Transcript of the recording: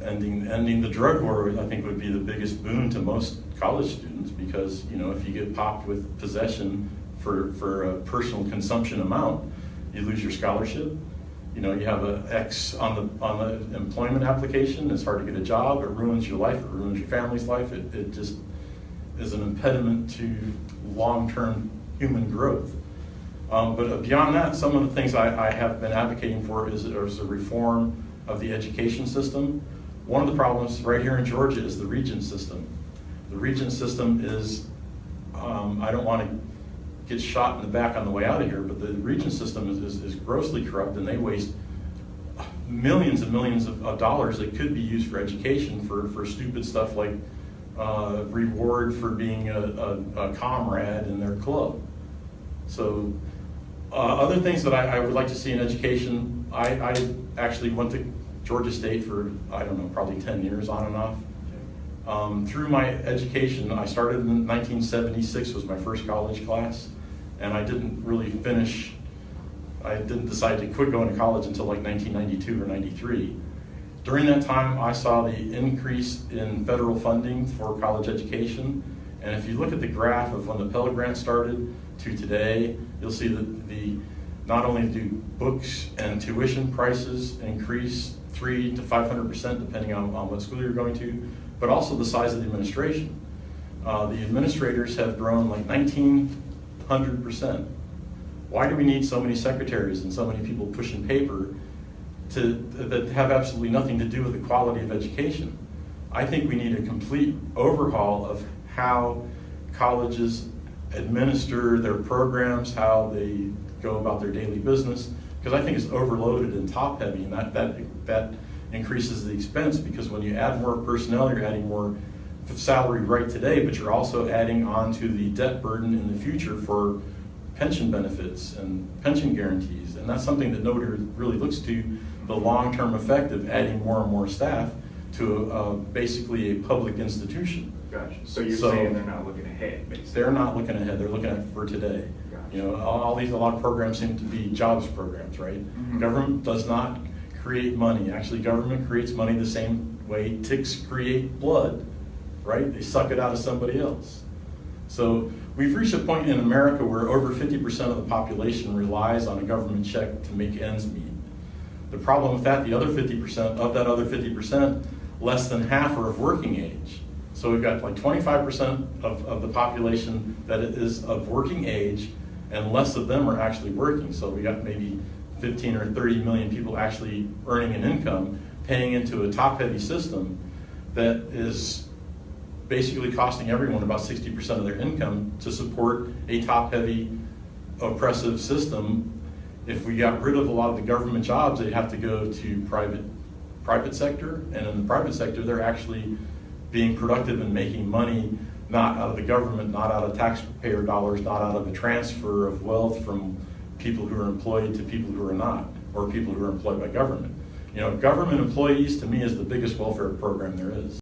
ending the drug war, I think, would be the biggest boon to most college students, because if you get popped with possession for a personal consumption amount, you lose your scholarship. You have an X on the employment application. It's hard to get a job. It ruins your life. It ruins your family's life. It just is an impediment to long-term human growth. But beyond that, some of the things I have been advocating for is a reform of the education system. One of the problems right here in Georgia is the regent system. The regent system is, I don't want to get shot in the back on the way out of here, but the regent system is grossly corrupt, and they waste millions and millions of dollars that could be used for education for stupid stuff like reward for being a comrade in their club. So other things that I would like to see in education, I actually went to Georgia State for, I don't know, probably 10 years on and off. Through my education, I started in 1976, was my first college class, and I didn't really finish, I didn't decide to quit going to college until like 1992 or 93. During that time, I saw the increase in federal funding for college education, and if you look at the graph of when the Pell Grant started to today, you'll see that not only do books and tuition prices increase 300% to 500% depending on what school you're going to, but also the size of the administration. The administrators have grown like 1,900%. Why do we need so many secretaries and so many people pushing paper that have absolutely nothing to do with the quality of education? I think we need a complete overhaul of how colleges administer their programs, how they go about their daily business, because I think it's overloaded and top heavy, and that increases the expense, because when you add more personnel, you're adding more salary right today, but you're also adding on to the debt burden in the future for pension benefits and pension guarantees, and that's something that nobody really looks to, the long-term effect of adding more and more staff to basically a public institution. Gotcha. So you're saying they're not looking ahead, basically? They're not looking ahead. They're looking at for today. Gotcha. A lot of programs seem to be jobs programs, right? Mm-hmm. Government does not create money. Actually, government creates money the same way ticks create blood, right? They suck it out of somebody else. So we've reached a point in America where over 50% of the population relies on a government check to make ends meet. The problem with that, the other 50%, of that other 50%, less than half are of working age. So we've got like 25% of the population that is of working age, and less of them are actually working. So we got maybe 15 or 30 million people actually earning an income, paying into a top-heavy system that is basically costing everyone about 60% of their income to support a top-heavy, oppressive system. If we got rid of a lot of the government jobs, they'd have to go to private sector, and in the private sector, they're actually being productive and making money, not out of the government, not out of taxpayer dollars, not out of a transfer of wealth from people who are employed to people who are not, or people who are employed by government. Government employees, to me, is the biggest welfare program there is.